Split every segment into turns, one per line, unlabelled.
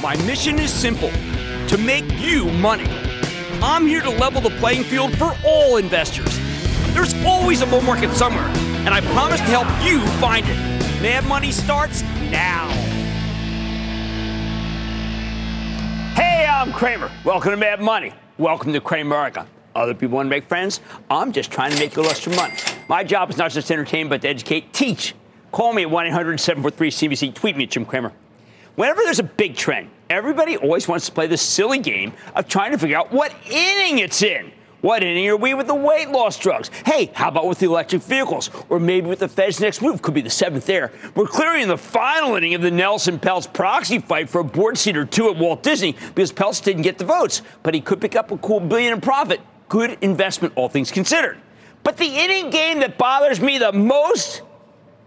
My mission is simple, to make you money. I'm here to level the playing field for all investors. There's always a bull market somewhere, and I promise to help you find it. Mad Money starts now. Hey, I'm Cramer. Welcome to Mad Money. Welcome to Cramerica. Other people want to make friends? I'm just trying to make you extra money. My job is not just to entertain, but to educate, teach. Call me at 1-800-743-CNBC. Tweet me at Jim Cramer. Whenever there's a big trend, everybody always wants to play this silly game of trying to figure out what inning it's in. What inning are we with the weight loss drugs? Hey, how about with the electric vehicles? Or maybe with the Fed's next move? Could be the seventh there. We're clearly in the final inning of the Nelson Peltz proxy fight for a board seat or two at Walt Disney because Peltz didn't get the votes. But he could pick up a cool $1 billion in profit. Good investment, all things considered. But the inning game that bothers me the most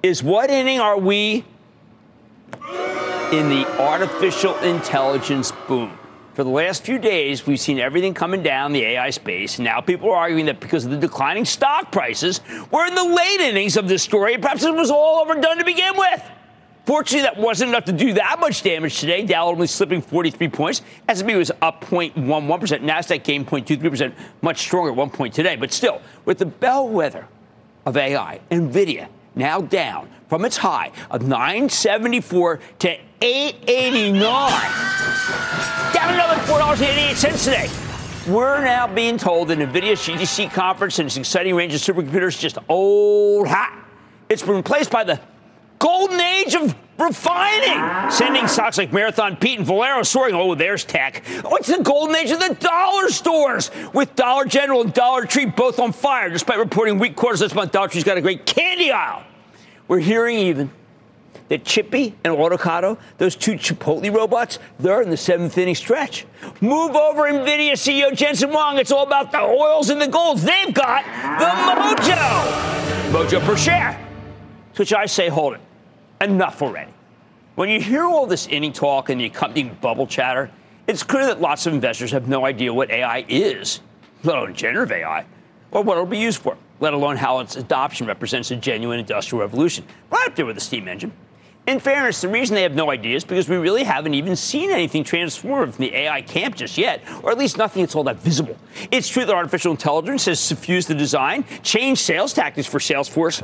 is what inning are we in the artificial intelligence boom? For the last few days, we've seen everything coming down the AI space, and now people are arguing that because of the declining stock prices, we're in the late innings of this story, and perhaps it was all overdone to begin with. Fortunately, that wasn't enough to do that much damage today. Dow only slipping 43 points. S&P was up 0.11%. NASDAQ gained 0.23%, much stronger at 1 point today. But still, with the bellwether of AI, NVIDIA, now down from its high of 974 to 889. Down another $4.88 today. We're now being told that NVIDIA's GTC conference and its exciting range of supercomputers is just old hat. It's been replaced by the golden age of refining, sending stocks like Marathon, Pete, and Valero soaring. Oh, there's tech. Oh, it's the golden age of the dollar stores, with Dollar General and Dollar Tree both on fire. Despite reporting weak quarters this month, Dollar Tree's got a great candy aisle. We're hearing even that Chippy and Autocado, those two Chipotle robots, they're in the seventh inning stretch. Move over, NVIDIA CEO Jensen Huang. It's all about the oils and the golds. They've got the mojo per share. To which I say, hold it. Enough already. When you hear all this inning talk and the accompanying bubble chatter, it's clear that lots of investors have no idea what AI is, let alone generative AI, or what it'll be used for, let alone how its adoption represents a genuine industrial revolution, right up there with the steam engine. In fairness, the reason they have no idea is because we really haven't even seen anything transformative from the AI camp just yet, or at least nothing that's all that visible. It's true that artificial intelligence has suffused the design, changed sales tactics for Salesforce,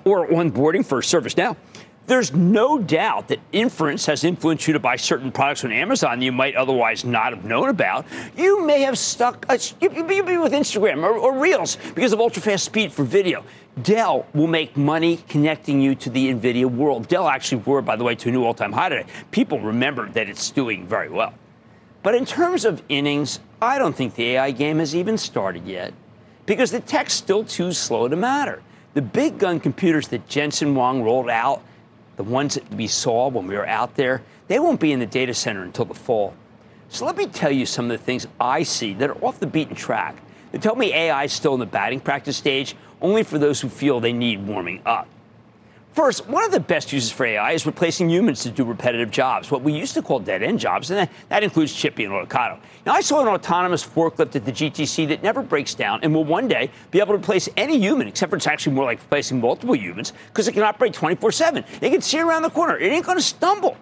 or onboarding for ServiceNow. There's no doubt that inference has influenced you to buy certain products on Amazon that you might otherwise not have known about. You may have stuck, you'd be with Instagram or Reels because of ultra-fast speed for video. Dell will make money connecting you to the NVIDIA world. Dell actually roared, by the way, to a new all-time high today. People remember that it's doing very well. But in terms of innings, I don't think the AI game has even started yet because the tech's still too slow to matter. The big gun computers that Jensen Huang rolled out, the ones that we saw when we were out there, they won't be in the data center until the fall. So let me tell you some of the things I see that are off the beaten track. They tell me AI is still in the batting practice stage, only for those who feel they need warming up. First, one of the best uses for AI is replacing humans to do repetitive jobs, what we used to call dead-end jobs, and that includes Chippy and Autocado. Now, I saw an autonomous forklift at the GTC that never breaks down and will one day be able to replace any human, except for it's actually more like replacing multiple humans, because it can operate 24/7. It can see around the corner. It ain't going to stumble.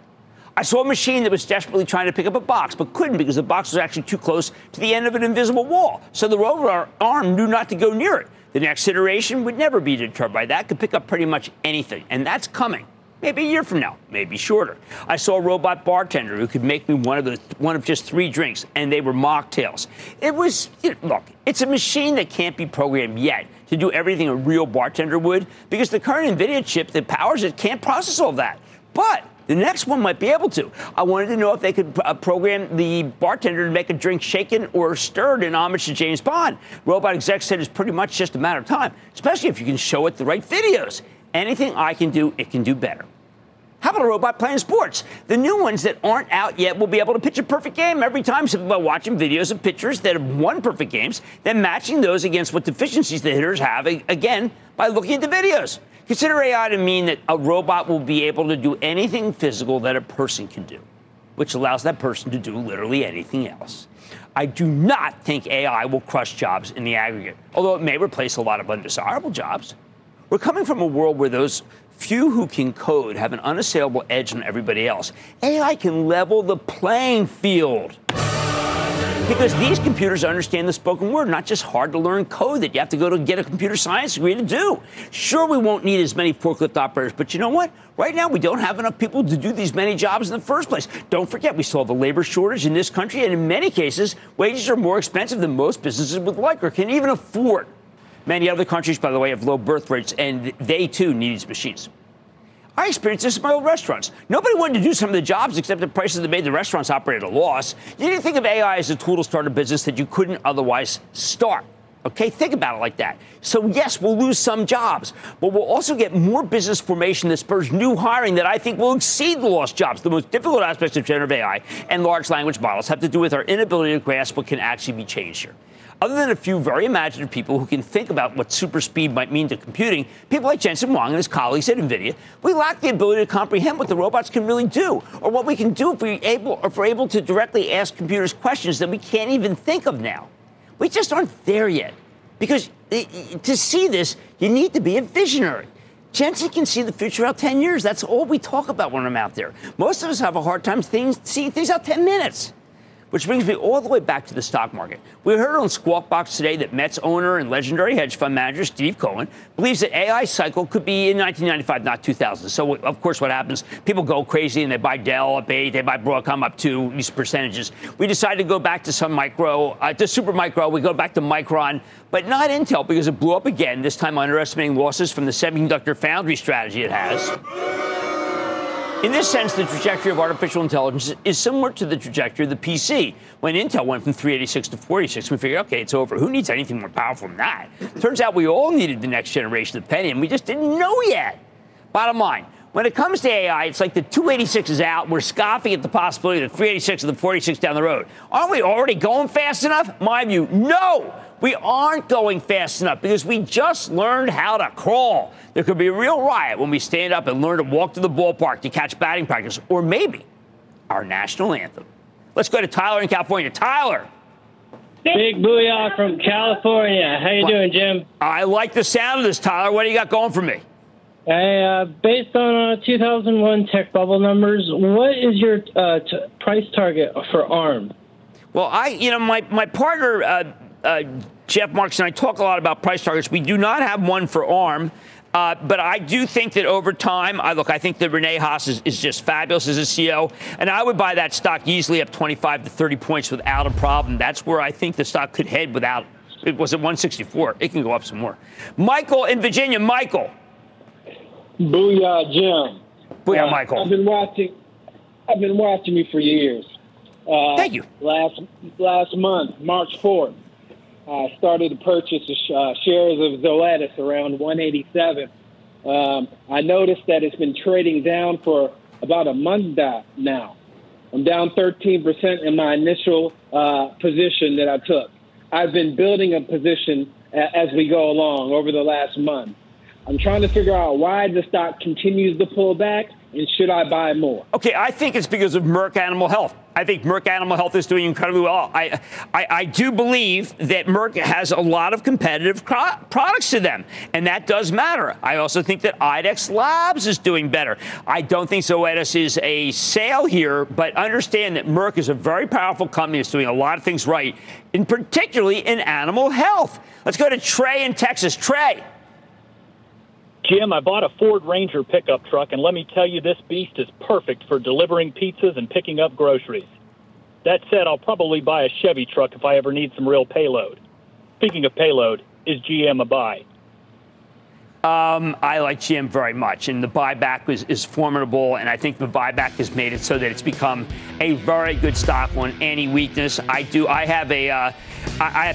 I saw a machine that was desperately trying to pick up a box, but couldn't because the box was actually too close to the end of an invisible wall, so the robot arm knew not to go near it. The next iteration would never be deterred by that, could pick up pretty much anything, and that's coming. Maybe a year from now, maybe shorter. I saw a robot bartender who could make me one of just 3 drinks, and they were mocktails. It was, look, it's a machine that can't be programmed yet to do everything a real bartender would, because the current NVIDIA chip that powers it can't process all of that. But the next one might be able to. I wanted to know if they could program the bartender to make a drink shaken or stirred in homage to James Bond. Robot exec said it's pretty much just a matter of time, especially if you can show it the right videos. Anything I can do, it can do better. How about a robot playing sports? The new ones that aren't out yet will be able to pitch a perfect game every time simply by watching videos of pitchers that have won perfect games, then matching those against what deficiencies the hitters have, again, by looking at the videos. Consider AI to mean that a robot will be able to do anything physical that a person can do, which allows that person to do literally anything else. I do not think AI will crush jobs in the aggregate, although it may replace a lot of undesirable jobs. We're coming from a world where those few who can code have an unassailable edge on everybody else. AI can level the playing field. Because these computers understand the spoken word, not just hard-to-learn code that you have to go to get a computer science degree to do. Sure, we won't need as many forklift operators, but you know what? Right now, we don't have enough people to do these many jobs in the first place. Don't forget, we still have a labor shortage in this country, and in many cases, wages are more expensive than most businesses would like or can even afford. Many other countries, by the way, have low birth rates, and they, too, need these machines. I experienced this in my old restaurants. Nobody wanted to do some of the jobs except the prices that made the restaurants operate at a loss. You didn't think of AI as a tool to start a business that you couldn't otherwise start. Okay, think about it like that. So, yes, we'll lose some jobs, but we'll also get more business formation that spurs new hiring that I think will exceed the lost jobs. The most difficult aspects of generative AI and large language models have to do with our inability to grasp what can actually be changed here. Other than a few very imaginative people who can think about what super speed might mean to computing, people like Jensen Huang and his colleagues at NVIDIA, we lack the ability to comprehend what the robots can really do, or what we can do if we're able to directly ask computers questions that we can't even think of now. We just aren't there yet. Because to see this, you need to be a visionary. Jensen can see the future out 10 years. That's all we talk about when I'm out there. Most of us have a hard time seeing things out 10 minutes. Which brings me all the way back to the stock market. We heard on Squawk Box today that Mets owner and legendary hedge fund manager Steve Cohen believes that AI cycle could be in 1995, not 2000. So, of course, what happens? People go crazy and they buy Dell up 8, they buy Broadcom up 2, these percentages. We decided to go back to some micro, to super micro. We go back to Micron, but not Intel because it blew up again, this time underestimating losses from the semiconductor foundry strategy it has. In this sense, the trajectory of artificial intelligence is similar to the trajectory of the PC. When Intel went from 386 to 486, we figured, okay, it's over. Who needs anything more powerful than that? Turns out we all needed the next generation of Pentium. We just didn't know yet. Bottom line, when it comes to AI, it's like the 286 is out. We're scoffing at the possibility of the 386 and the 486 down the road. Aren't we already going fast enough? My view, no. We aren't going fast enough because we just learned how to crawl. There could be a real riot when we stand up and learn to walk to the ballpark to catch batting practice, or maybe our national anthem. Let's go to Tyler in California. Tyler.
Big booyah from California. How you doing, Jim?
I like the sound of this, Tyler. What do you got going for me?
Hey, based on 2001 tech bubble numbers, what is your price target for ARM?
Well, my partner, Jeff Marks, and I talk a lot about price targets. We do not have one for ARM, but I do think that over time, I think that Renee Haas is just fabulous as a CEO, and I would buy that stock easily up 25 to 30 points without a problem. That's where I think the stock could head without, it was at 164. It can go up some more. Michael in Virginia. Michael.
Booyah, Jim.
Booyah, Michael.
I've been watching you for years.
Thank you.
Last month, March 4th, I started to purchase shares of Zoetis around 187. I noticed that it's been trading down for about a month now. I'm down 13% in my initial position that I took. I've been building a position as we go along over the last month. I'm trying to figure out why the stock continues to pull back, and should I buy more? Okay,
I think it's because of Merck Animal Health. I think Merck Animal Health is doing incredibly well. I do believe that Merck has a lot of competitive products to them, and that does matter. I also think that IDEX Labs is doing better. I don't think Zoetis is a sale here, but understand that Merck is a very powerful company that's doing a lot of things right, and particularly in animal health. Let's go to Trey in Texas. Trey.
Jim, I bought a Ford Ranger pickup truck, and let me tell you, this beast is perfect for delivering pizzas and picking up groceries. That said, I'll probably buy a Chevy truck if I ever need some real payload. Speaking of payload, is GM a buy?
I like GM very much, and the buyback is formidable, and I think the buyback has made it so that it's become a very good stock on any weakness. I have to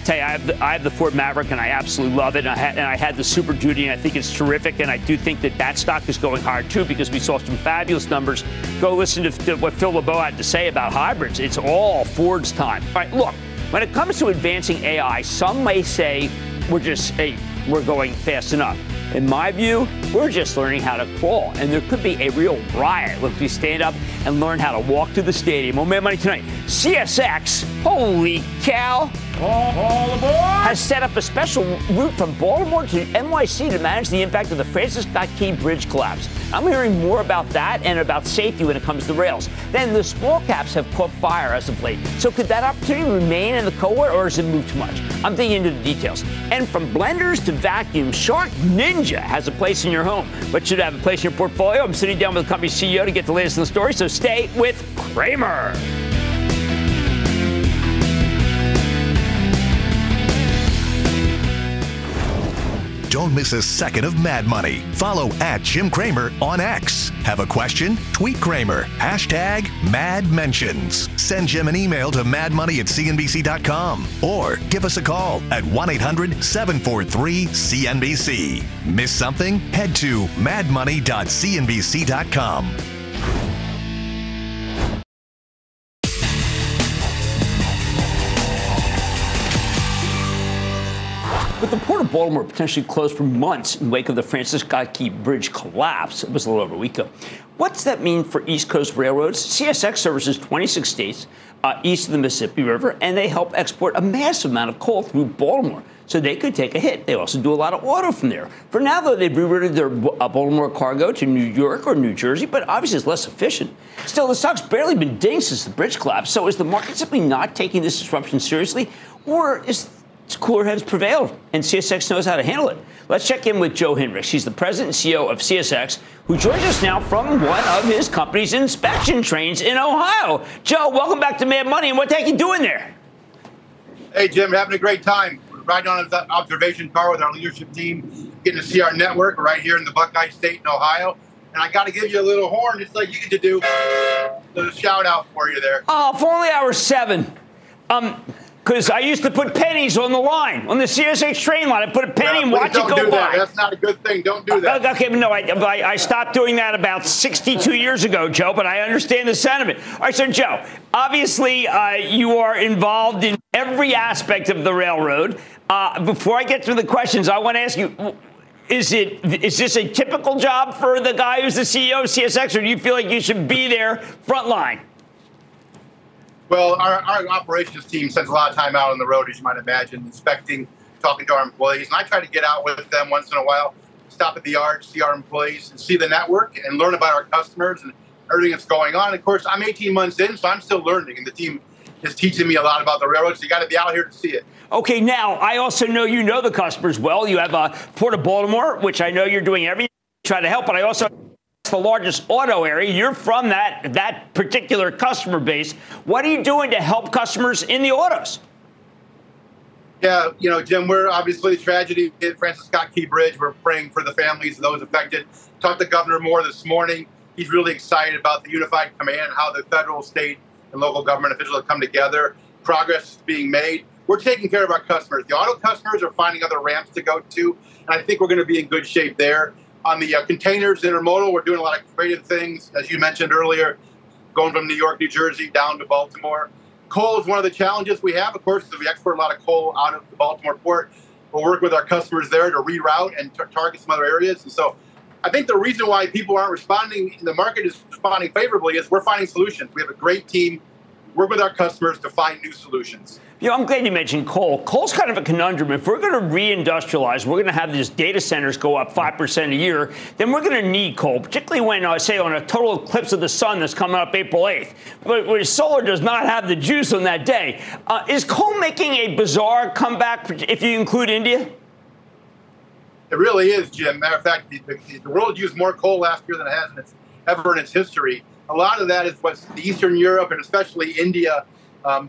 tell you, I have the Ford Maverick, and I absolutely love it. And I had the Super Duty, and I think it's terrific. And I do think that stock is going higher, too, because we saw some fabulous numbers. Go listen to what Phil LeBeau had to say about hybrids. It's all Ford's time. All right, look, when it comes to advancing AI, some may say we're going fast enough. In my view, we're just learning how to crawl, and there could be a real riot if we stand up and learn how to walk to the stadium. On Mad Money tonight, CSX, holy cow, all aboard, has set up a special route from Baltimore to NYC to manage the impact of the Francis Scott Key Bridge collapse. I'm hearing more about that and about safety when it comes to rails. Then the small caps have caught fire as of late. So could that opportunity remain in the cohort, or has it moved too much? I'm digging into the details. And from blenders to vacuums, Shark Ninja has a place in your home, but should have a place in your portfolio. I'm sitting down with the company's CEO to get the latest in the story, so stay with Cramer.
Don't miss a second of Mad Money. Follow @Jim Cramer on X. Have a question? Tweet Cramer. #MadMentions. Send Jim an email to madmoney@cnbc.com or give us a call at 1-800-743-CNBC. Miss something? Head to madmoney.cnbc.com.
With the Port of Baltimore potentially closed for months in wake of the Francis Scott Key Bridge collapse, it was a little over a week ago. What's that mean for East Coast railroads? CSX services 26 states east of the Mississippi River, and they help export a massive amount of coal through Baltimore, so they could take a hit. They also do a lot of auto from there. For now, though, they've rerouted their Baltimore cargo to New York or New Jersey, but obviously it's less efficient. Still, the stock's barely been dinged since the bridge collapse, so is the market simply not taking this disruption seriously, or is cooler heads prevailed, and CSX knows how to handle it? Let's check in with Joe Hinrichs. He's the president and CEO of CSX, who joins us now from one of his company's inspection trains in Ohio. Joe, welcome back to Mad Money, and what the heck are you doing there?
Hey, Jim, having a great time. We're riding on an observation car with our leadership team, getting to see our network right here in the Buckeye State in Ohio. And I got to give you a little horn, just like you get to do. A little shout out for you there.
Oh, if only I were 7. Because I used to put pennies on the line, on the CSX train line. I put a penny and watch it go
do
by.
That. That's not a good thing. Don't do that.
Okay, but no, I stopped doing that about 62 years ago, Joe, but I understand the sentiment. All right, so, Joe, obviously you are involved in every aspect of the railroad. Before I get to the questions, I want to ask you, is this a typical job for the guy who's the CEO of CSX, or do you feel like you should be there front line?
Well, our operations team spends a lot of time out on the road, as you might imagine, inspecting, talking to our employees. And I try to get out with them once in a while, stop at the yard, see our employees, and see the network and learn about our customers and everything that's going on. Of course, I'm 18 months in, so I'm still learning, and the team is teaching me a lot about the railroad, so you got to be out here to see it. Okay, now, I also know you know the customers well. You have Port of Baltimore, which I know you're doing everything to try to help, but I also the largest auto area. You're from that particular customer base. What are you doing to help customers in the autos? Yeah, Jim, we're obviously the tragedy at Francis Scott Key Bridge. We're praying for the families of those affected. Talked to Governor Moore this morning. He's really excited about the unified command, how the federal, state, and local government officials have come together. Progress is being made. We're taking care of our customers. The auto customers are finding other ramps to go to, and I think we're going to be in good shape there. On the containers, intermodal, we're doing a lot of creative things, as you mentioned earlier, going from New York, New Jersey down to Baltimore. Coal is one of the challenges we have, of course, because we export a lot of coal out of the Baltimore port. We'll work with our customers there to reroute and target some other areas. And so I think the reason why people aren't responding, the market is responding favorably, is we're finding solutions. We have a great team, work with our customers to find new solutions.
I'm glad you mentioned coal. Coal's kind of a conundrum. If we're going to reindustrialize, we're going to have these data centers go up 5% a year, then we're going to need coal, particularly when, say, on a total eclipse of the sun that's coming up April 8th. But where solar does not have the juice on that day. Is coal making a bizarre comeback if you include India?
It really is, Jim. Matter of fact, the world used more coal last year than it has ever in its history. A lot of that is what Eastern Europe and especially India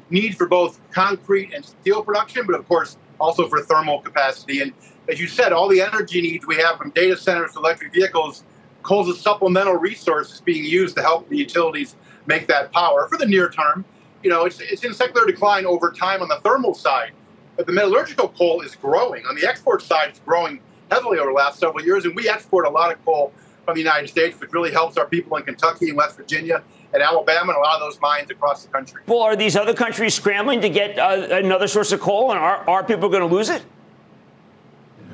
need for both concrete and steel production, but of course also for thermal capacity. And as you said, all the energy needs we have from data centers to electric vehicles, coal's a supplemental resource that's being used to help the utilities make that power for the near term. It's in secular decline over time on the thermal side, but the metallurgical coal is growing. On the export side, it's growing heavily over the last several years, and we export a lot of coal from the United States, which really helps our people in Kentucky and West Virginia and Alabama and a lot of those mines across the country.
Well, are these other countries scrambling to get another source of coal, and are people going to lose it?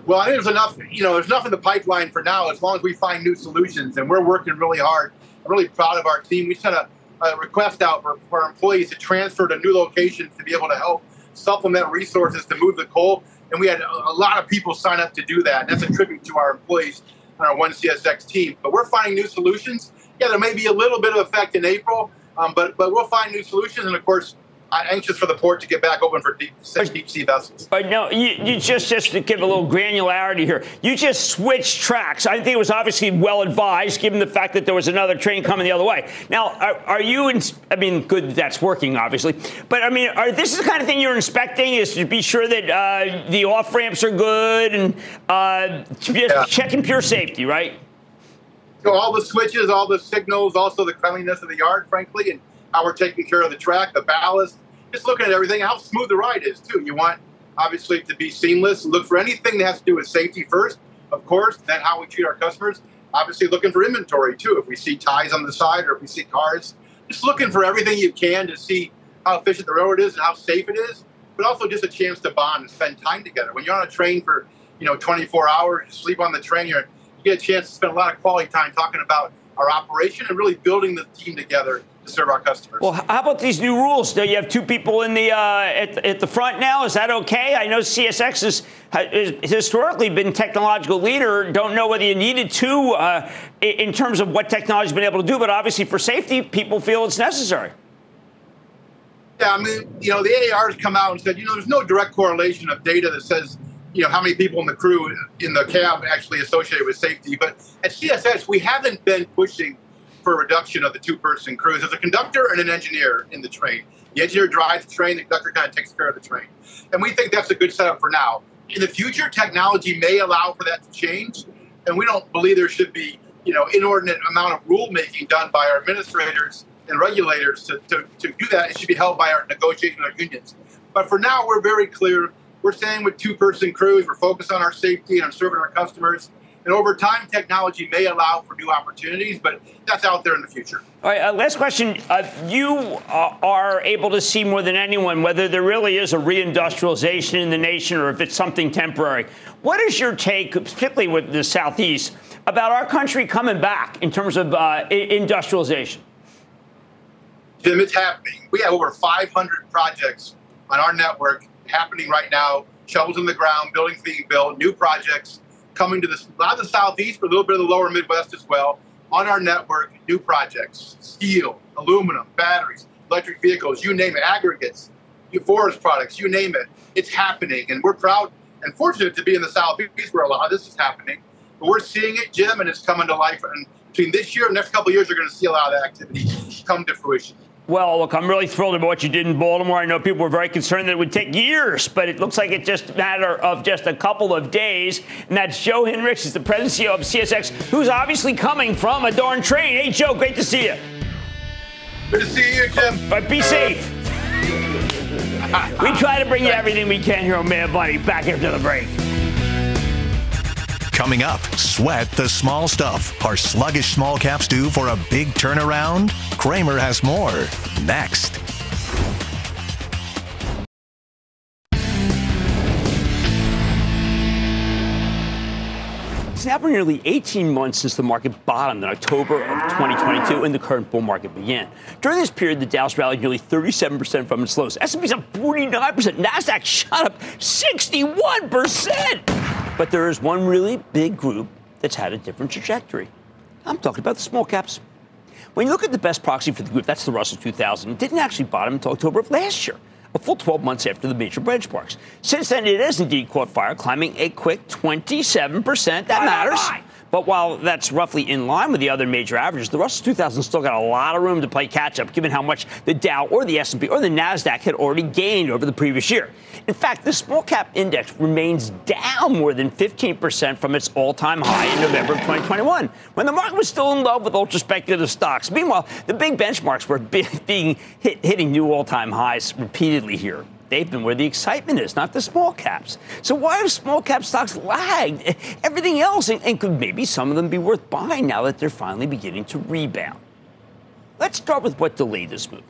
Well, I think there's enough, there's enough in the pipeline for now, as long as we find new solutions, and we're working really hard. I'm really proud of our team. We sent a request out for our employees to transfer to new locations to be able to help supplement resources to move the coal, and we had a lot of people sign up to do that, and that's a tribute to our employees. on our One CSX team. But we're finding new solutions. Yeah, there may be a little bit of effect in April, but we'll find new solutions. And of course, I'm anxious for the port to get back open for deep sea vessels.
But no, you just to give a little granularity here, you just switched tracks. I think it was obviously well advised, given the fact that there was another train coming the other way. Now, are you? I mean, good, that's working, obviously. But I mean, this is the kind of thing you're inspecting, is to be sure that the off ramps are good and just checking pure safety, right?
So all the switches, all the signals, also the cleanliness of the yard, frankly, and how we're taking care of the track, the ballast, just looking at everything, how smooth the ride is, too. You want, obviously, it to be seamless. Look for anything that has to do with safety first, of course, then how we treat our customers. Obviously, looking for inventory, too. If we see ties on the side or if we see cars, just looking for everything you can to see how efficient the railroad is and how safe it is, but also just a chance to bond and spend time together. When you're on a train for, 24 hours, you sleep on the train, you get a chance to spend a lot of quality time talking about our operation and really building the team together to serve our customers.
Well, how about these new rules? Do you have two people in the at the front now? Is that okay? I know CSX has historically been technological leader. Don't know whether you needed two in terms of what technology has been able to do, but obviously for safety, people feel it's necessary.
Yeah, I mean, the AAR has come out and said, there's no direct correlation of data that says, how many people in the crew in the cab actually associated with safety. But at CSX, we haven't been pushing for a reduction of the two-person crews. There's a conductor and an engineer in the train. The engineer drives the train, the conductor kind of takes care of the train. And we think that's a good setup for now. In the future, technology may allow for that to change, and we don't believe there should be, inordinate amount of rulemaking done by our administrators and regulators to do that. It should be held by our negotiations with our unions. But for now, we're very clear. We're staying with two-person crews. We're focused on our safety and on serving our customers. And over time, technology may allow for new opportunities, but that's out there in the future.
All right, last question. You are able to see more than anyone whether there really is a reindustrialization in the nation or if it's something temporary. What is your take, particularly with the Southeast, about our country coming back in terms of industrialization?
Jim, it's happening. We have over 500 projects on our network happening right now, shovels in the ground, buildings being built, new projects coming to a lot of the Southeast, but a little bit of the lower Midwest as well. On our network, new projects, steel, aluminum, batteries, electric vehicles, you name it, aggregates, forest products, you name it. It's happening, and we're proud and fortunate to be in the Southeast where a lot of this is happening. But we're seeing it, Jim, and it's coming to life. And between this year and the next couple of years, you're going to see a lot of that activity come to fruition.
Well, look, I'm really thrilled about what you did in Baltimore. I know people were very concerned that it would take years, but it looks like it's just a matter of just a couple of days. And that's Joe Hinrichs, is the president and CEO of CSX, who's obviously coming from a darn train. Hey, Joe, great to see you.
Good to see you, Jim.
But be safe. We try to bring you everything we can here on Mad Money. Back after the break.
Coming up, sweat the small stuff. Are sluggish small caps due for a big turnaround? Cramer has more next.
It's now been nearly 18 months since the market bottomed in October of 2022 and the current bull market began. During this period, the Dow's rallied nearly 37% from its lows. S&P's up 49%. NASDAQ shot up 61%. But there is one really big group that's had a different trajectory. I'm talking about the small caps. When you look at the best proxy for the group, that's the Russell 2000. It didn't actually bottom until October of last year, a full 12 months after the major benchmarks. Since then, it has indeed caught fire, climbing a quick 27%. That matters. But while that's roughly in line with the other major averages, the Russell 2000 still got a lot of room to play catch-up, given how much the Dow or the S&P or the NASDAQ had already gained over the previous year. In fact, the small-cap index remains down more than 15% from its all-time high in November of 2021, when the market was still in love with ultra-speculative stocks. Meanwhile, the big benchmarks were hitting new all-time highs repeatedly here. They've been where the excitement is, not the small caps. So why have small cap stocks lagged everything else? And could maybe some of them be worth buying now that they're finally beginning to rebound? Let's start with what delayed this move.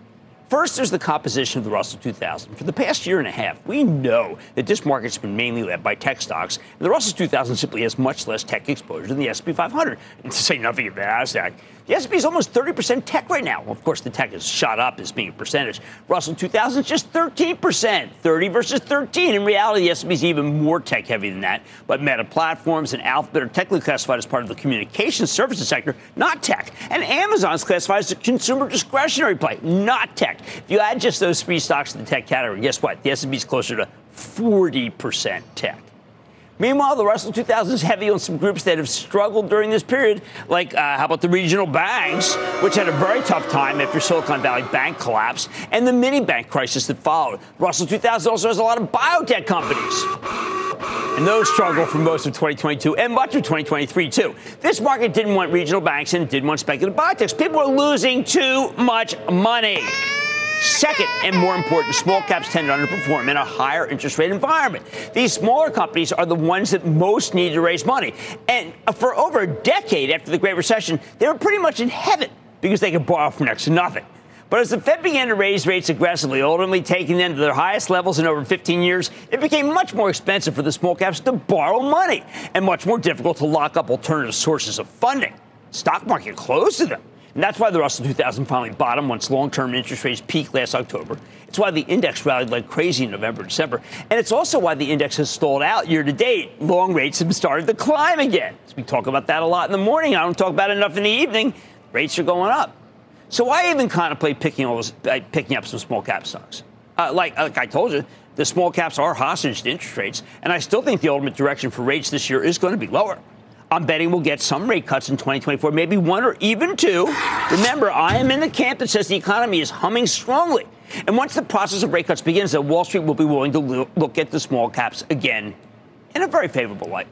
First, there's the composition of the Russell 2000. For the past year and a half, we know that this market's been mainly led by tech stocks, and the Russell 2000 simply has much less tech exposure than the S&P 500. And to say nothing of the NASDAQ, the S&P is almost 30% tech right now. Of course, the tech has shot up as being a percentage. Russell 2000 is just 13%, 30 versus 13. In reality, the S&P is even more tech-heavy than that. But Meta Platforms and Alphabet are technically classified as part of the communications services sector, not tech. And Amazon is classified as a consumer discretionary play, not tech. If you add just those three stocks to the tech category, guess what? The S&P is closer to 40% tech. Meanwhile, the Russell 2000 is heavy on some groups that have struggled during this period, like how about the regional banks, which had a very tough time after Silicon Valley Bank collapse, and the mini bank crisis that followed. Russell 2000 also has a lot of biotech companies, and those struggled for most of 2022 and much of 2023, too. This market didn't want regional banks and it didn't want speculative biotechs. People are losing too much money. Second, and more important, small caps tend to underperform in a higher interest rate environment. These smaller companies are the ones that most need to raise money. And for over a decade after the Great Recession, they were pretty much in heaven because they could borrow for next to nothing. But as the Fed began to raise rates aggressively, ultimately taking them to their highest levels in over 15 years, it became much more expensive for the small caps to borrow money and much more difficult to lock up alternative sources of funding. Stock market closed to them. And that's why the Russell 2000 finally bottomed once long-term interest rates peaked last October. It's why the index rallied like crazy in November and December. And it's also why the index has stalled out year to date. Long rates have started to climb again. So we talk about that a lot in the morning. I don't talk about it enough in the evening. Rates are going up. So why even contemplate picking up some small cap stocks? Like I told you, the small caps are hostage to interest rates. And I still think the ultimate direction for rates this year is going to be lower. I'm betting we'll get some rate cuts in 2024, maybe one or even two. Remember, I am in the camp that says the economy is humming strongly. And once the process of rate cuts begins, Wall Street will be willing to look at the small caps again in a very favorable light.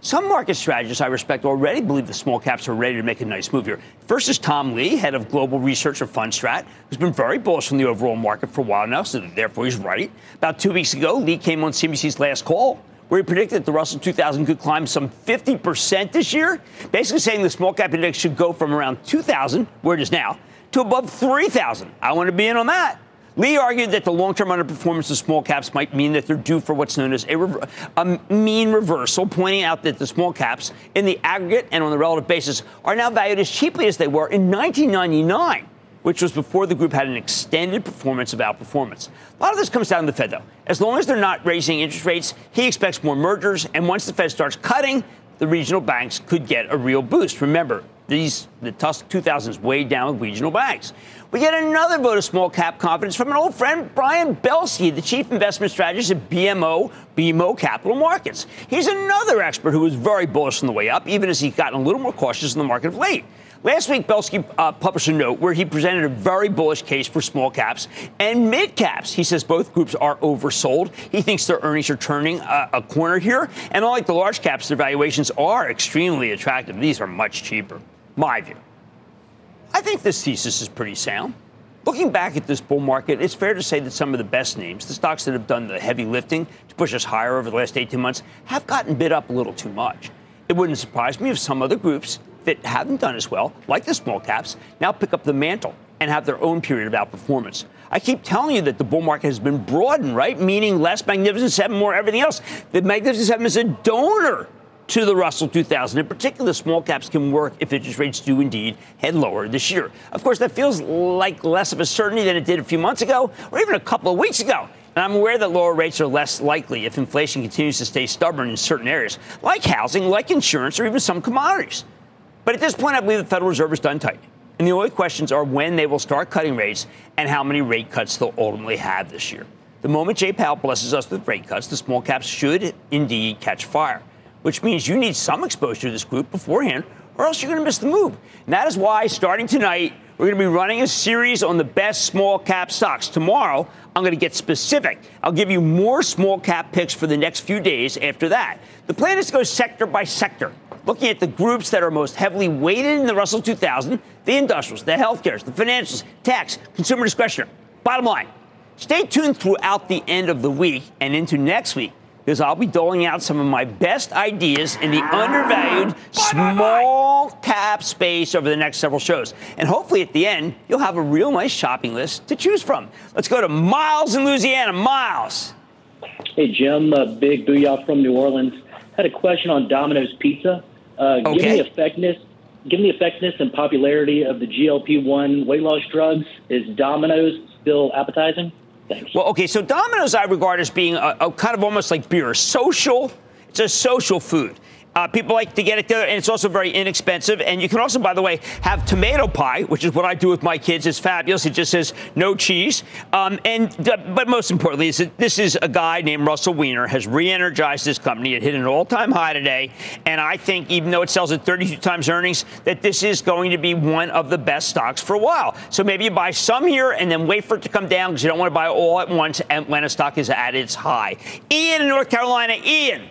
Some market strategists I respect already believe the small caps are ready to make a nice move here. First is Tom Lee, head of global research at Fundstrat, who's been very bullish on the overall market for a while now, so therefore he's right. About 2 weeks ago, Lee came on CNBC's Last Call, where he predicted that the Russell 2000 could climb some 50% this year, basically saying the small cap index should go from around 2,000, where it is now, to above 3,000. I want to be in on that. Lee argued that the long-term underperformance of small caps might mean that they're due for what's known as a mean reversal, pointing out that the small caps, in the aggregate and on the relative basis, are now valued as cheaply as they were in 1999. Which was before the group had an extended performance of outperformance. A lot of this comes down to the Fed, though. As long as they're not raising interest rates, he expects more mergers, and once the Fed starts cutting, the regional banks could get a real boost. Remember, the Tusk 2000 is way down with regional banks. We get another vote of small cap confidence from an old friend, Brian Belsky, the chief investment strategist at BMO Capital Markets. He's another expert who was very bullish on the way up, even as he's gotten a little more cautious in the market of late. Last week, Belsky published a note where he presented a very bullish case for small caps and mid caps. He says both groups are oversold. He thinks their earnings are turning a corner here. And unlike the large caps, their valuations are extremely attractive. These are much cheaper. My view. I think this thesis is pretty sound. Looking back at this bull market, it's fair to say that some of the best names, the stocks that have done the heavy lifting to push us higher over the last 18 months, have gotten bid up a little too much. It wouldn't surprise me if some other groups that haven't done as well, like the small caps, now pick up the mantle and have their own period of outperformance. I keep telling you that the bull market has been broadened, right? Meaning less Magnificent Seven, more everything else. The Magnificent Seven is a donor to the Russell 2000. In particular, small caps can work if interest rates do indeed head lower this year. Of course, that feels like less of a certainty than it did a few months ago or even a couple of weeks ago. And I'm aware that lower rates are less likely if inflation continues to stay stubborn in certain areas, like housing, like insurance, or even some commodities. But at this point, I believe the Federal Reserve is done tightening. And the only questions are when they will start cutting rates and how many rate cuts they'll ultimately have this year. The moment Jay Powell blesses us with rate cuts, the small caps should indeed catch fire, which means you need some exposure to this group beforehand, or else you're going to miss the move. And that is why, starting tonight, we're going to be running a series on the best small cap stocks. Tomorrow, I'm going to get specific. I'll give you more small cap picks for the next few days after that. The plan is to go sector by sector, looking at the groups that are most heavily weighted in the Russell 2000, the industrials, the healthcares, the financials, tax, consumer discretionary. Bottom line, stay tuned throughout the end of the week and into next week, because I'll be doling out some of my best ideas in the undervalued small cap space over the next several shows. And hopefully at the end, you'll have a real nice shopping list to choose from. Let's go to Miles in Louisiana. Miles.
Hey, Jim, big booyah from New Orleans. Had a question on Domino's Pizza.
Okay.
Given the effectiveness and popularity of the GLP-1 weight loss drugs, is Domino's still appetizing? Thanks.
Well, okay, so Domino's I regard as being a kind of almost like beer, social. It's a social food. People like to get it there, and it's also very inexpensive. And you can also, by the way, have tomato pie, which is what I do with my kids. It's fabulous. It just says no cheese. But most importantly, this is a guy named Russell Weiner has re-energized this company. It hit an all-time high today. And I think even though it sells at 32 times earnings, that this is going to be one of the best stocks for a while. So maybe you buy some here and then wait for it to come down because you don't want to buy all at once and when a stock is at its high. Ian in North Carolina. Ian.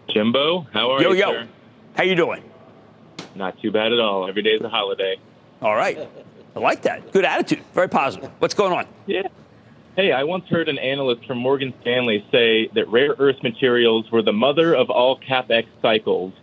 Jimbo, how are you, sir?
How you doing?
Not too bad at all. Every day is a holiday.
All right. I like that. Good attitude. Very positive. What's going on?
Yeah. Hey, I once heard an analyst from Morgan Stanley say that rare earth materials were the mother of all CapEx cycles.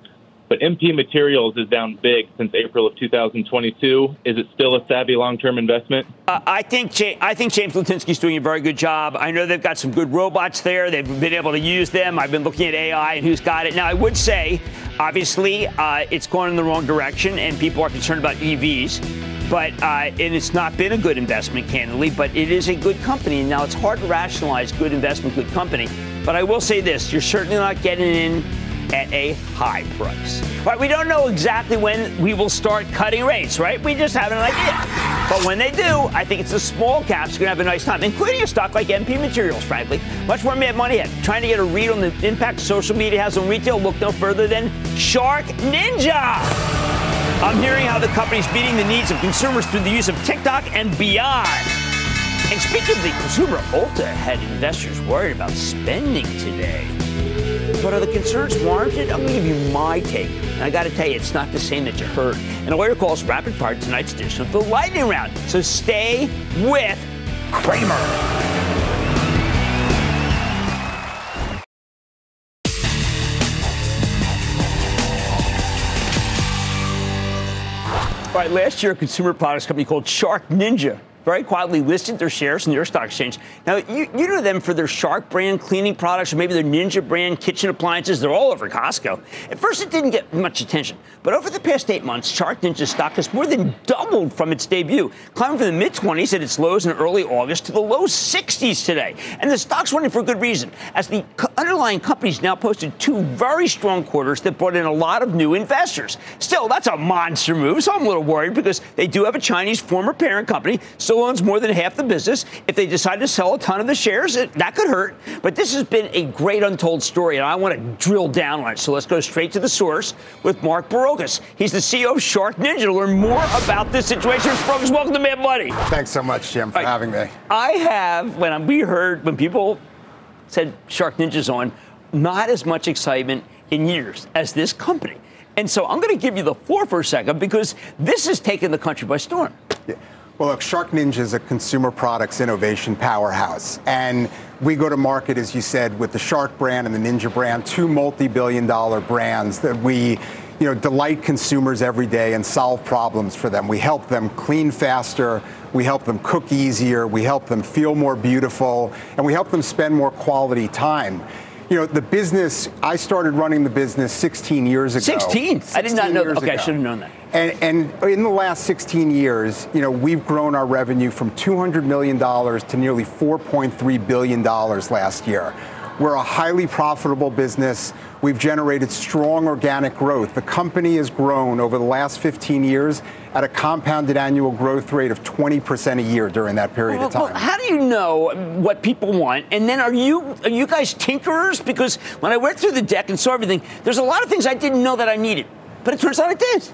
But MP Materials is down big since April of 2022. Is it still a savvy long-term investment?
I think James Litinsky's doing a very good job. I know they've got some good robots there. They've been able to use them. I've been looking at AI and who's got it. Now, I would say, obviously, it's going in the wrong direction, and people are concerned about EVs. And it's not been a good investment, candidly, but it is a good company. Now, it's hard to rationalize good investment, good company. But I will say this, you're certainly not getting in at a high price. Right, we don't know exactly when we will start cutting rates, right? We just have an idea. But when they do, I think it's the small caps going to have a nice time, including a stock like MP Materials, frankly. Much more Mad Money at. Trying to get a read on the impact social media has on retail, look no further than Shark Ninja. I'm hearing how the company's meeting the needs of consumers through the use of TikTok and beyond. And speaking of the consumer, Ulta had investors worried about spending today. But are the concerns warranted? I'm going to give you my take. And I got to tell you, it's not the same that you heard. And a lawyer calls rapid fire tonight's edition of the Lightning Round. So stay with Cramer. All right, last year, a consumer products company called Shark Ninja very quietly listed their shares in the New York Stock Exchange. Now, you know them for their Shark brand cleaning products or maybe their Ninja brand kitchen appliances. They're all over Costco. At first, it didn't get much attention. But over the past 8 months, Shark Ninja stock has more than doubled from its debut, climbing from the mid-20s at its lows in early August to the low 60s today. And the stock's running for a good reason, as the underlying company's now posted 2 very strong quarters that brought in a lot of new investors. Still, that's a monster move, so I'm a little worried because they do have a Chinese former parent company, still owns more than half the business. If they decide to sell a ton of the shares, that could hurt. But this has been a great untold story, and I want to drill down on it. So let's go straight to the source with Mark Barocas. He's the CEO of Shark Ninja to learn more about this situation. Barocas, welcome to Mad Money.
Thanks so much, Jim, for having me.
I have, when people said Shark Ninja's on, not as much excitement in years as this company. And so I'm going to give you the floor for a second because this has taken the country by storm.
Yeah. Well, look, Shark Ninja is a consumer products innovation powerhouse. And we go to market, as you said, with the Shark brand and the Ninja brand, 2 multi-billion-dollar brands that we delight consumers every day and solve problems for them. We help them clean faster. We help them cook easier. We help them feel more beautiful. And we help them spend more quality time. The business, I started running the business 16 years ago.
16? I did not know that. Okay, I should have known that.
And in the last 16 years, we've grown our revenue from $200 million to nearly $4.3 billion last year. We're a highly profitable business. We've generated strong organic growth. The company has grown over the last 15 years at a compounded annual growth rate of 20% a year during that period of time.
Well, how do you know what people want? And then are you guys tinkerers? Because when I went through the deck and saw everything, there's a lot of things I didn't know that I needed. But it turns out I did.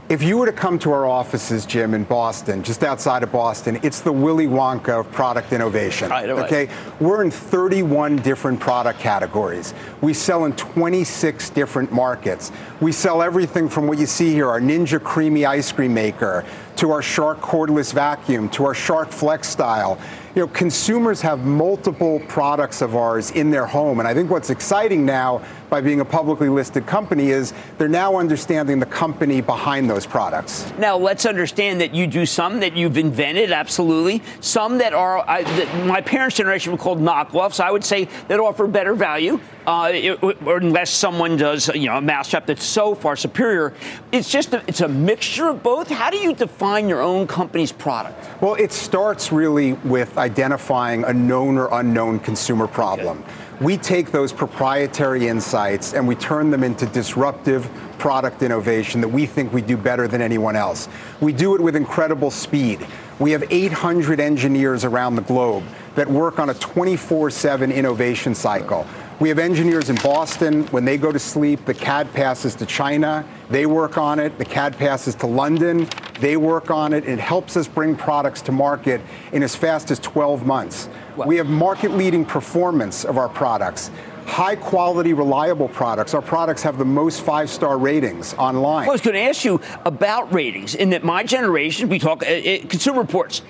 If you were to come to our offices, Jim, in Boston, just outside of Boston, it's the Willy Wonka of product innovation.
Right.
Okay, we're in 31 different product categories. We sell in 26 different markets. We sell everything from what you see here, our Ninja Creamy ice cream maker, to our Shark cordless vacuum, to our Shark Flex style. You know, consumers have multiple products of ours in their home. And I think what's exciting now by being a publicly listed company is they're now understanding the company behind those products.
Now, let's understand that you do some that you've invented, absolutely. Some that are, that my parents' generation were called knockoffs. I would say that offer better value, or unless someone does, you know, a mousetrap that's so far superior. It's just, it's a mixture of both. How do you define your own company's product?
Well, it starts really with identifying a known or unknown consumer problem. Okay. We take those proprietary insights and we turn them into disruptive product innovation that we think we do better than anyone else. We do it with incredible speed. We have 800 engineers around the globe that work on a 24/7 innovation cycle. We have engineers in Boston. When they go to sleep, the CAD passes to China. They work on it. The CAD passes to London. They work on it. It helps us bring products to market in as fast as 12 months. Wow. We have market-leading performance of our products. High-quality, reliable products. Our products have the most 5-star ratings online.
Well, I was going to ask you about ratings. In that my generation, we talk Consumer Reports.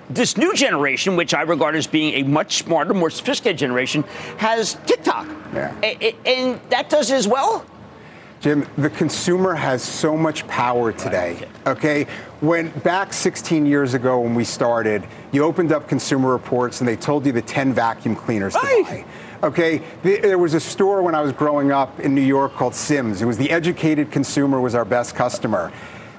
This new generation, which I regard as being a much smarter, more sophisticated generation, has TikTok. Yeah. And that does as well?
Jim, the consumer has so much power today, okay? When back 16 years ago when we started, you opened up Consumer Reports and they told you the 10 vacuum cleaners to buy. Okay, there was a store when I was growing up in New York called Sims. It was the educated consumer was our best customer.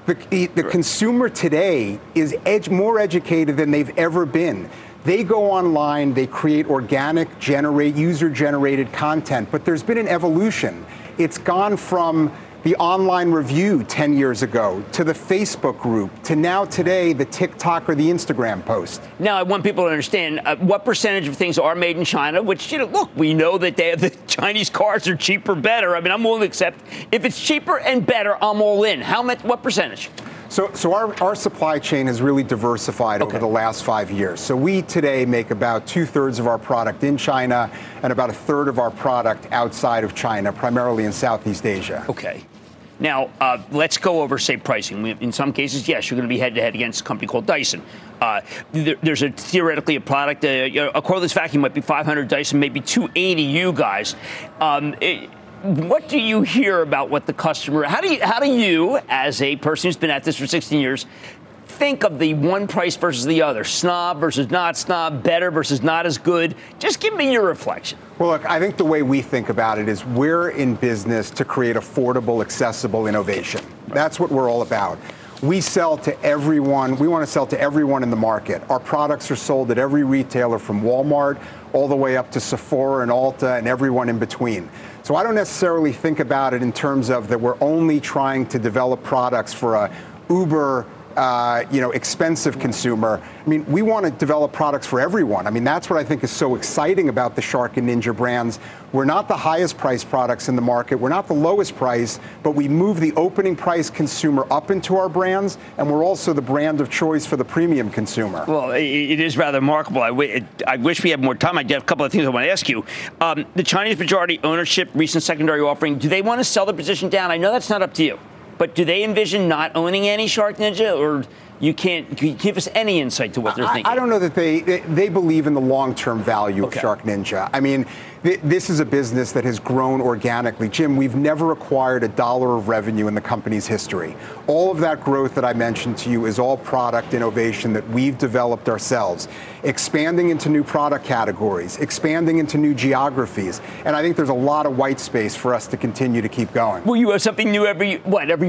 The consumer today is more educated than they've ever been. They go online, they create organic, user-generated content, but there's been an evolution. It's gone from the online review 10 years ago to the Facebook group to now today the TikTok or the Instagram post.
Now, I want people to understand what percentage of things are made in China, which, you know, look, we know that the Chinese cars are cheaper, better. I mean, I'm willing to accept if it's cheaper and better, I'm all in. How much, what percentage?
So our supply chain has really diversified over the last 5 years. So we today make about 2/3 of our product in China and about 1/3 of our product outside of China, primarily in Southeast Asia.
Okay. Now, let's go over, say, pricing. In some cases, yes, you're going to be head-to-head against a company called Dyson. There's theoretically a product, a cordless vacuum might be $500, Dyson maybe $280, you guys. What do you hear about what the customer, how do you, as a person who's been at this for 16 years, think of the one price versus the other, snob versus not snob, better versus not as good? Just give me your reflection.
Well, look, I think the way we think about it is we're in business to create affordable, accessible innovation. That's what we're all about. We sell to everyone. We want to sell to everyone in the market. Our products are sold at every retailer from Walmart all the way up to Sephora and Ulta and everyone in between. So I don't necessarily think about it in terms of that we're only trying to develop products for a uber expensive consumer. I mean, we want to develop products for everyone. I mean, that's what I think is so exciting about the Shark and Ninja brands. We're not the highest priced products in the market. We're not the lowest price, but we move the opening price consumer up into our brands, and we're also the brand of choice for the premium consumer.
Well, it is rather remarkable. I wish we had more time. I have a couple of things I want to ask you. The Chinese majority ownership, recent secondary offering, do they want to sell their position down? I know that's not up to you. But do they envision not owning any Shark Ninja, or can you give us any insight to what they're thinking?
I don't know that they believe in the long-term value of Shark Ninja. I mean, this is a business that has grown organically. Jim, we've never acquired $1 of revenue in the company's history. All of that growth that I mentioned to you is all product innovation that we've developed ourselves, expanding into new product categories, expanding into new geographies. And I think there's a lot of white space for us to continue to keep going.
Will you have something new every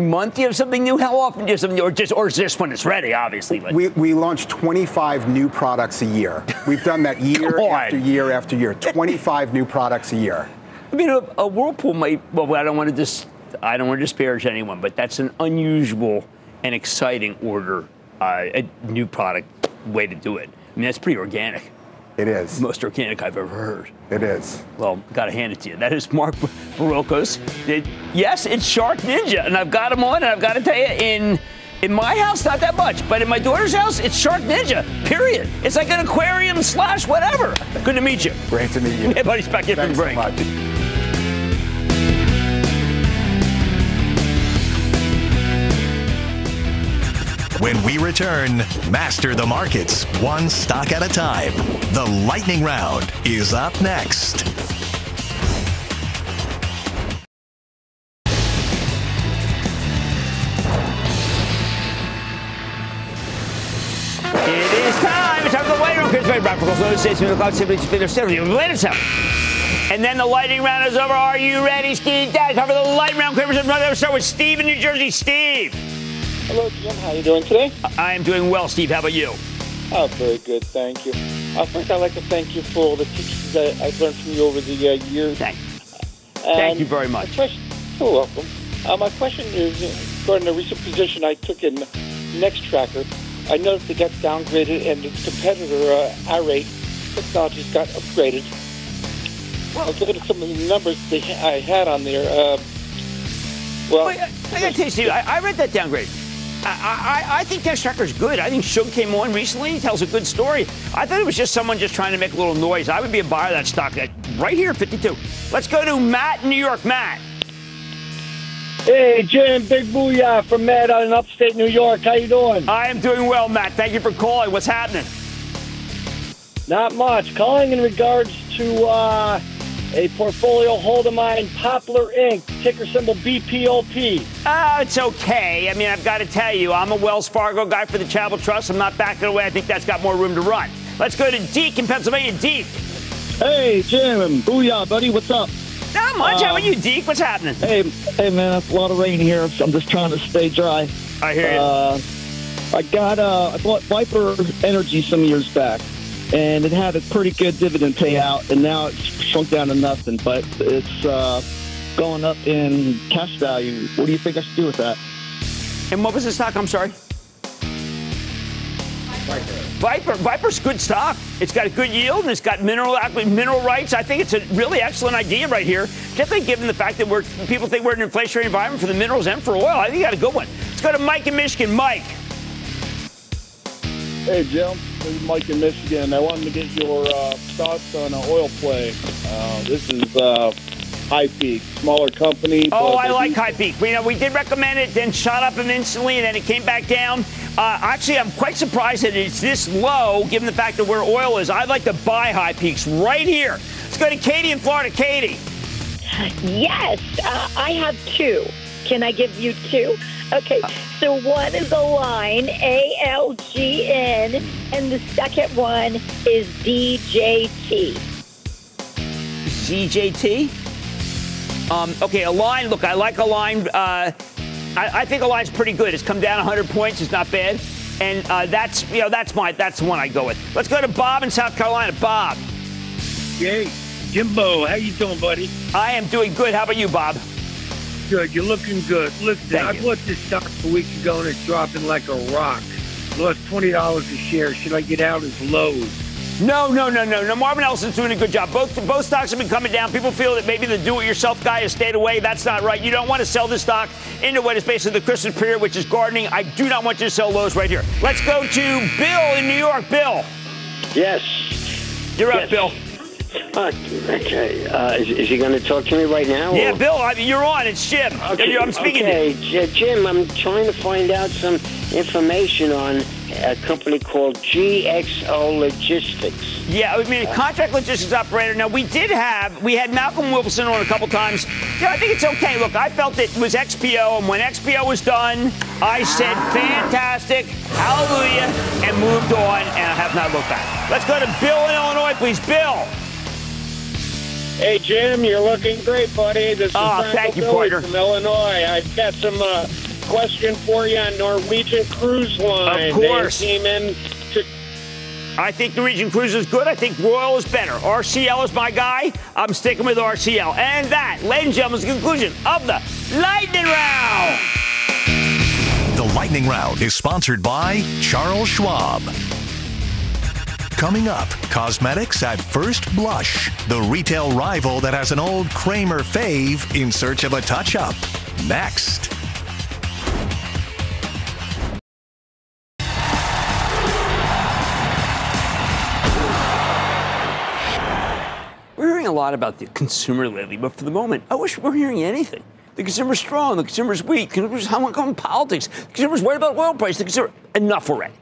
month? You have something new? How often do you have something new? Or is this when it's ready, obviously?
We launch 25 new products a year. We've done that year after year after year. 25 new products a year.
I mean, a Whirlpool might, well, I don't want to disparage anyone, but that's an unusual and exciting order, a new product way to do it. I mean, that's pretty organic.
It is.
Most organic I've ever heard.
It is.
Well, got to hand it to you. That is Mark Barocos. Yes, it's Shark Ninja, and I've got them on, and I've got to tell you, in my house, not that much, but in my daughter's house, it's Shark Ninja, period. It's like an aquarium / whatever. Good to meet you.
Great to meet you.
Everybody's back here from the break.
Thanks so much.
When we return, master the markets one stock at a time. The lightning round is up next.
It is time. It's time for the lightning round. And then the lightning round is over. Are you ready, Steve? Time for the lightning round. Let's start with Steve in New Jersey. Steve.
Hello, Jim. How are you doing today?
I am doing well, Steve. How about you?
Oh, very good. Thank you. First, I'd like to thank you for all the teachings that I've learned from you over the years.
Thank you very much.
You're welcome. My question is regarding a recent position I took in Next Tracker. I noticed it got downgraded, and its competitor, Array Technologies, got upgraded. I was looking at some of the numbers I had on there.
I got to tell you, Steve, I read that downgrade. I think Next Tracker is good. I think Shug came on recently. He tells a good story. I thought it was just someone just trying to make a little noise. I would be a buyer of that stock right here, 52. Let's go to Matt in New York. Matt.
Hey, Jim, big booyah from Matt out in upstate New York. How you doing?
I am doing well, Matt. Thank you for calling. What's happening?
Not much. Calling in regards to a portfolio hold of mine, Poplar Inc., ticker symbol BPOP.
It's okay. I mean, I've got to tell you, I'm a Wells Fargo guy for the Travel Trust. I'm not backing away. I think that's got more room to run. Let's go to Deke in Pennsylvania. Deke.
Hey, Jim. Booyah, buddy. What's up?
Not much. How about you, Deke? What's happening?
Hey, man. It's a lot of rain here. I'm just trying to stay dry.
I hear you.
I bought Viper Energy some years back, and it had a pretty good dividend payout, and now it's shrunk down to nothing, but it's going up in cash value. What do you think I should do with that?
And what was the stock? I'm sorry. Viper's good stock. It's got a good yield, and it's got mineral rights. I think it's a really excellent idea right here, particularly given the fact that people think we're in an inflationary environment for the minerals and for oil. I think you got a good one. Let's go to Mike in Michigan. Mike.
Hey, Jim. This is Mike in Michigan. I wanted to get your thoughts on an oil play. This is High Peak, smaller company.
Oh, I like High Peak. We did recommend it, then shot up instantly, and then it came back down. Actually, I'm quite surprised that it's this low, given the fact that where oil is. I'd like to buy High Peaks right here. Let's go to Katie in Florida. Katie.
Yes, I have two. Can I give you two? Okay, so one is Align, ALGN, and the second one is DJT.
DJT? Okay, Align. Look, I like Align. I think Align's pretty good. It's come down 100 points. It's not bad. And that's the one I go with. Let's go to Bob in South Carolina. Bob.
Hey, Jimbo. How you doing, buddy?
I am doing good. How about you, Bob?
Good. You're looking good. Listen, I bought this stock a week ago, and it's dropping like a rock. Lost $20 a share. Should I get out as lows?
No. Marvin Ellison's doing a good job. Both stocks have been coming down. People feel that maybe the do-it-yourself guy has stayed away. That's not right. You don't want to sell this stock into what is basically the Christmas period, which is gardening. I do not want you to sell lows right here. Let's go to Bill in New York. Bill.
Yes.
You're up, Bill.
Okay. Is he going to talk to me right now?
Yeah, Bill, you're on. It's Jim.
Okay.
I'm speaking to you.
Jim, I'm trying to find out some information on a company called GXO Logistics.
Yeah, I mean, a contract logistics operator. Now, we had Malcolm Wilson on a couple times. Yeah, I think it's okay. Look, I felt it was XPO, and when XPO was done, I said, fantastic, hallelujah, and moved on, and I have not looked back. Let's go to Bill in Illinois, please. Bill.
Hey, Jim, you're looking great, buddy. This is
thank you, Porter.
from Illinois. I've got some question for you on Norwegian Cruise Line.
Of course.
They came in to...
I think Norwegian Cruise is good. I think Royal is better. RCL is my guy. I'm sticking with RCL. And that, ladies and gentlemen, is the conclusion of the Lightning Round.
The Lightning Round is sponsored by Charles Schwab. Coming up, cosmetics at first blush. The retail rival that has an old Cramer fave in search of a touch-up. Next. We're
hearing a lot about the consumer lately, but for the moment, I wish we weren't hearing anything. The consumer's strong. The consumer's weak. The consumer's how come politics. The consumer's worried about oil price. The consumer, enough already.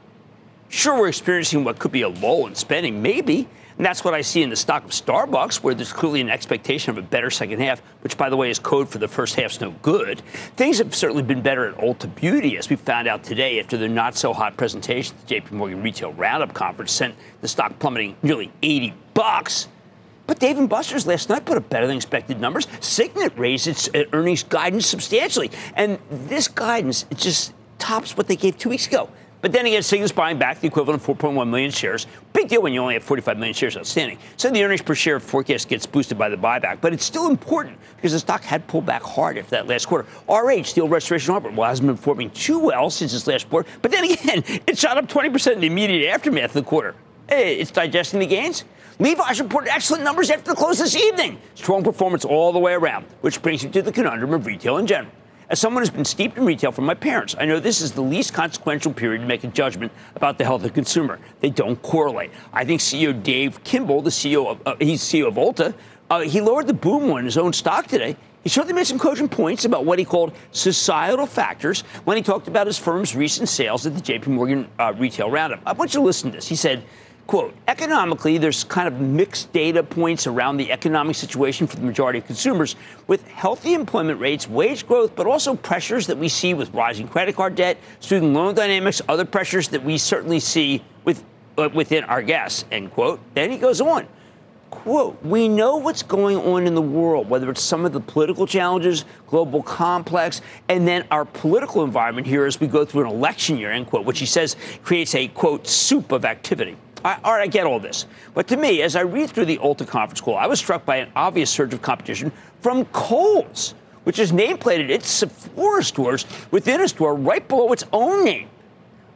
Sure, we're experiencing what could be a lull in spending, maybe. And that's what I see in the stock of Starbucks, where there's clearly an expectation of a better second half, which, by the way, is code for the first half's no good. Things have certainly been better at Ulta Beauty, as we found out today after their not-so-hot presentation at the JP Morgan Retail Roundup Conference sent the stock plummeting nearly $80. But Dave & Buster's last night put up better-than-expected numbers. Signet raised its earnings guidance substantially. And this guidance, it just tops what they gave 2 weeks ago. But then again, Signet's buying back the equivalent of 4.1 million shares. Big deal when you only have 45 million shares outstanding. So the earnings per share forecast gets boosted by the buyback. But it's still important because the stock had pulled back hard after that last quarter. RH, Steel Restoration Hardware, hasn't been performing too well since its last report. But then again, it shot up 20% in the immediate aftermath of the quarter. Hey, it's digesting the gains. Levi's reported excellent numbers after the close this evening. Strong performance all the way around, which brings me to the conundrum of retail in general. As someone who's been steeped in retail from my parents, I know this is the least consequential period to make a judgment about the health of the consumer. They don't correlate. I think CEO Dave Kimball, he's CEO of Ulta, he lowered the boom on his own stock today. He certainly made some cogent points about what he called societal factors when he talked about his firm's recent sales at the JP Morgan Retail Roundup. I want you to listen to this. He said, quote, economically, there's kind of mixed data points around the economic situation for the majority of consumers with healthy employment rates, wage growth, but also pressures that we see with rising credit card debt, student loan dynamics, other pressures that we certainly see within our guests, end quote. Then he goes on, quote, we know what's going on in the world, whether it's some of the political challenges, global complex, and then our political environment here as we go through an election year, end quote, which he says creates a, quote, soup of activity. All right, I get all this. But to me, as I read through the Ulta conference call, I was struck by an obvious surge of competition from Kohl's, which has nameplated its Sephora stores within a store right below its own name.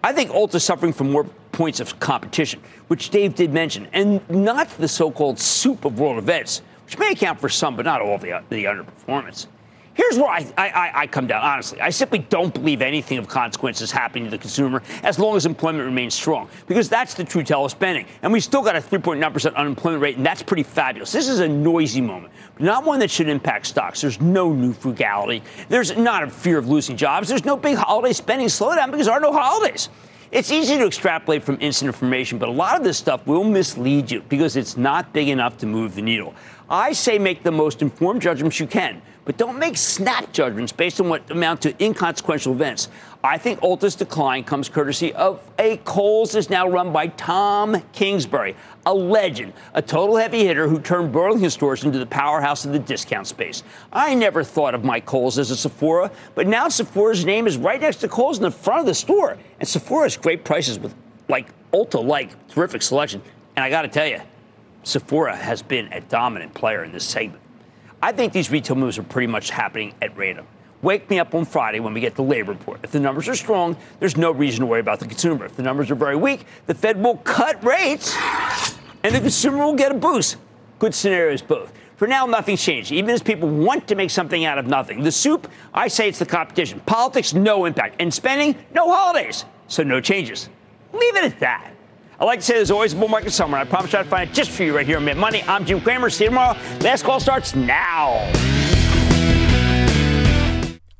I think Ulta is suffering from more points of competition, which Dave did mention, and not the so-called soup of world events, which may account for some, but not all of the underperformance. Here's where I come down, honestly. I simply don't believe anything of consequences happening to the consumer as long as employment remains strong, because that's the true tell of spending. And we still got a 3.9% unemployment rate, and that's pretty fabulous. This is a noisy moment, but not one that should impact stocks. There's no new frugality. There's not a fear of losing jobs. There's no big holiday spending slowdown because there are no holidays. It's easy to extrapolate from instant information, but a lot of this stuff will mislead you because it's not big enough to move the needle. I say make the most informed judgments you can, but don't make snap judgments based on what amount to inconsequential events. I think Ulta's decline comes courtesy of a Kohl's that's now run by Tom Kingsbury, a legend, a total heavy hitter who turned Burlington stores into the powerhouse of the discount space. I never thought of my Kohl's as a Sephora, but now Sephora's name is right next to Kohl's in the front of the store. And Sephora has great prices with, Ulta-like, terrific selection. And I got to tell you, Sephora has been a dominant player in this segment. I think these retail moves are pretty much happening at random. Wake me up on Friday when we get the labor report. If the numbers are strong, there's no reason to worry about the consumer. If the numbers are very weak, the Fed will cut rates and the consumer will get a boost. Good scenarios both. For now, nothing's changed, even as people want to make something out of nothing. The soup, I say it's the competition. Politics, no impact. And spending, no holidays. So no changes. Leave it at that. I like to say there's always a bull market somewhere. I promise I'll find it just for you right here on Mad Money. I'm Jim Cramer. See you tomorrow. Last call starts now.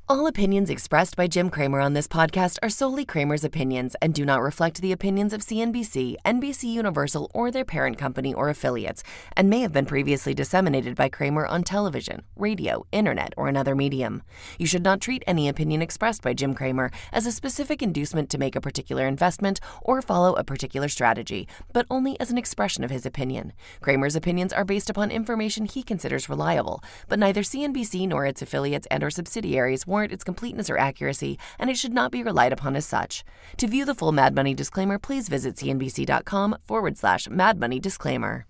All opinions expressed by Jim Cramer on this podcast are solely Cramer's opinions and do not reflect the opinions of CNBC, NBC Universal, or their parent company or affiliates, and may have been previously disseminated by Cramer on television, radio, internet, or another medium. You should not treat any opinion expressed by Jim Cramer as a specific inducement to make a particular investment or follow a particular strategy, but only as an expression of his opinion. Cramer's opinions are based upon information he considers reliable, but neither CNBC nor its affiliates and or subsidiaries warrant its completeness or accuracy, and it should not be relied upon as such. To view the full Mad Money disclaimer, please visit cnbc.com/Mad Money disclaimer.